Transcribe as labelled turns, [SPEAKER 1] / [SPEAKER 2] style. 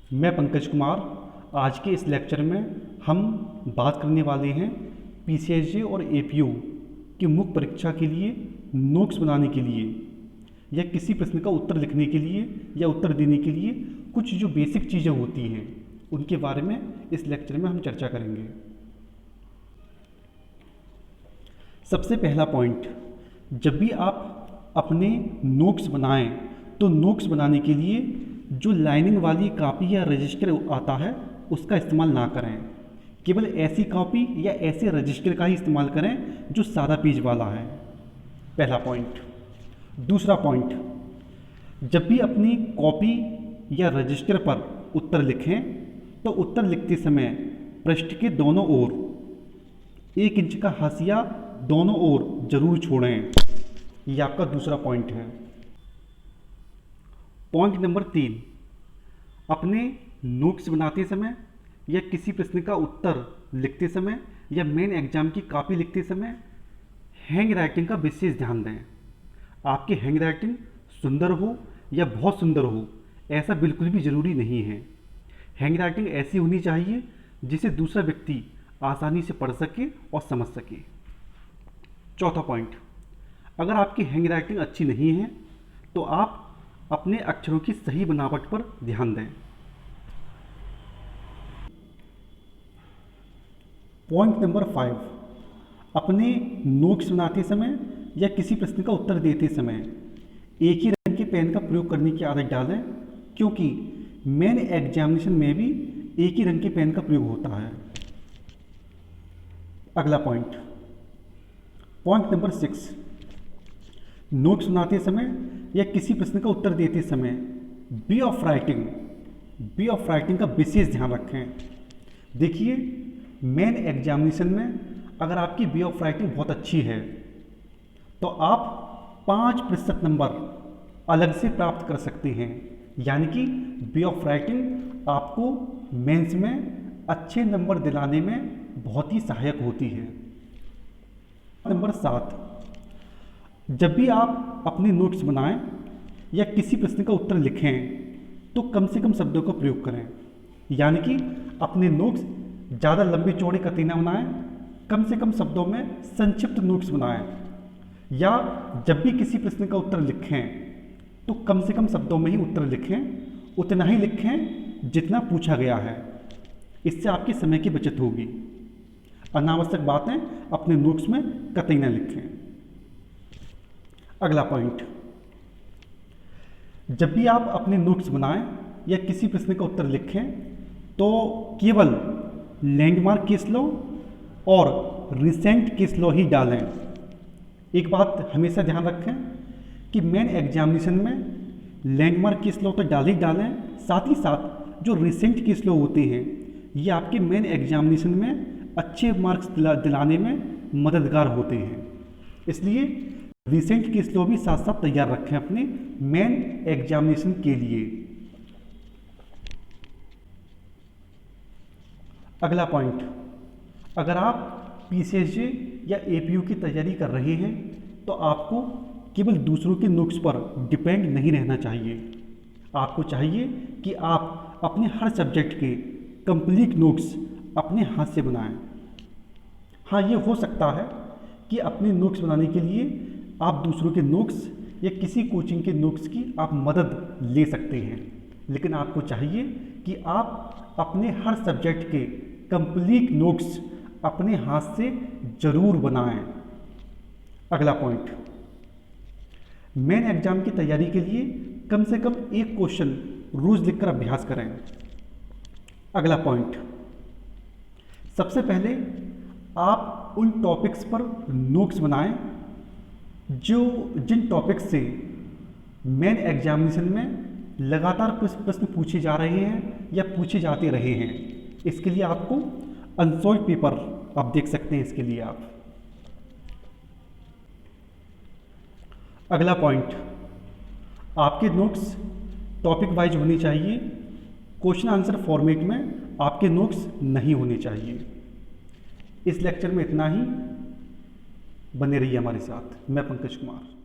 [SPEAKER 1] मैं पंकज कुमार। आज के इस लेक्चर में हम बात करने वाले हैं पीसीएसजे और एपीयू की मुख्य परीक्षा के लिए नोट्स बनाने के लिए या किसी प्रश्न का उत्तर लिखने के लिए या उत्तर देने के लिए कुछ जो बेसिक चीज़ें होती हैं उनके बारे में इस लेक्चर में हम चर्चा करेंगे। सबसे पहला पॉइंट, जब भी आप अपने नोट्स बनाएं तो नोट्स बनाने के लिए जो लाइनिंग वाली कॉपी या रजिस्टर आता है उसका इस्तेमाल ना करें। केवल ऐसी कॉपी या ऐसे रजिस्टर का ही इस्तेमाल करें जो सादा पेज वाला है। पहला पॉइंट। दूसरा पॉइंट, जब भी अपनी कॉपी या रजिस्टर पर उत्तर लिखें तो उत्तर लिखते समय पृष्ठ के दोनों ओर 1 इंच का हाशिया दोनों ओर जरूर छोड़ें। यह आपका दूसरा पॉइंट है। पॉइंट नंबर 3, अपने नोट्स बनाते समय या किसी प्रश्न का उत्तर लिखते समय या मेन एग्जाम की कॉपी लिखते समय हैंड राइटिंग का विशेष ध्यान दें। आपकी हैंड राइटिंग सुंदर हो या बहुत सुंदर हो ऐसा बिल्कुल भी ज़रूरी नहीं है। हैंड राइटिंग ऐसी होनी चाहिए जिसे दूसरा व्यक्ति आसानी से पढ़ सके और समझ सके। चौथा पॉइंट, अगर आपकी हैंड राइटिंग अच्छी नहीं है तो आप अपने अक्षरों की सही बनावट पर ध्यान दें। पॉइंट नंबर 5, अपने नोट्स बनाते समय या किसी प्रश्न का उत्तर देते समय एक ही रंग के पेन का प्रयोग करने की आदत डालें, क्योंकि मेन एग्जामिनेशन में भी एक ही रंग के पेन का प्रयोग होता है। अगला पॉइंट, पॉइंट नंबर 6, नोट्स बनाते समय या किसी प्रश्न का उत्तर देते समय वे ऑफ राइटिंग का विशेष ध्यान रखें। देखिए, मेन एग्जामिनेशन में अगर आपकी वे ऑफ राइटिंग बहुत अच्छी है तो आप 5% नंबर अलग से प्राप्त कर सकते हैं। यानी कि वे ऑफ राइटिंग आपको मेंस में अच्छे नंबर दिलाने में बहुत ही सहायक होती है। नंबर 7, जब भी आप अपने नोट्स बनाएं या किसी प्रश्न का उत्तर लिखें तो कम से कम शब्दों का प्रयोग करें। यानी कि अपने नोट्स ज़्यादा लंबे चौड़े कतई ना बनाएं, कम से कम शब्दों में संक्षिप्त नोट्स बनाएं। या जब भी किसी प्रश्न का उत्तर लिखें तो कम से कम शब्दों में ही उत्तर लिखें, उतना ही लिखें जितना पूछा गया है। इससे आपके समय की बचत होगी। अनावश्यक बातें अपने नोट्स में कतई ना लिखें। अगला पॉइंट, जब भी आप अपने नोट्स बनाएं या किसी प्रश्न का उत्तर लिखें तो केवल लैंडमार्क केस लॉ और रिसेंट केस लॉ ही डालें। एक बात हमेशा ध्यान रखें कि मेन एग्जामिनेशन में लैंडमार्क केस लॉ तो डाल ही डालें, साथ ही साथ जो रिसेंट केस लॉ होते हैं ये आपके मेन एग्जामिनेशन में अच्छे मार्क्स दिलाने में मददगार होते हैं। इसलिए रिसेंट केस लॉ भी साथ साथ तैयार रखें अपने मेन एग्जामिनेशन के लिए। अगला पॉइंट, अगर आप पीसीएसजे या एपीयू की तैयारी कर रहे हैं तो आपको केवल दूसरों के नोट्स पर डिपेंड नहीं रहना चाहिए। आपको चाहिए कि आप अपने हर सब्जेक्ट के कंप्लीट नोट्स अपने हाथ से बनाएं। हाँ, ये हो सकता है कि अपने नोट्स बनाने के लिए आप दूसरों के नोट्स या किसी कोचिंग के नोट्स की आप मदद ले सकते हैं, लेकिन आपको चाहिए कि आप अपने हर सब्जेक्ट के कंप्लीट नोट्स अपने हाथ से जरूर बनाएं। अगला पॉइंट, मेन एग्जाम की तैयारी के लिए कम से कम एक क्वेश्चन रोज लिखकर अभ्यास करें। अगला पॉइंट, सबसे पहले आप उन टॉपिक्स पर नोट्स बनाएं जिन टॉपिक्स से मेन एग्जामिनेशन में लगातार प्रश्न पूछे जा रहे हैं या पूछे जाते रहे हैं। इसके लिए आपको अनसॉल्व पेपर आप देख सकते हैं। इसके लिए आप अगला पॉइंट, आपके नोट्स टॉपिक वाइज होने चाहिए, क्वेश्चन आंसर फॉर्मेट में आपके नोट्स नहीं होने चाहिए। इस लेक्चर में इतना ही। बने रहिए हमारे साथ। मैं पंकज कुमार।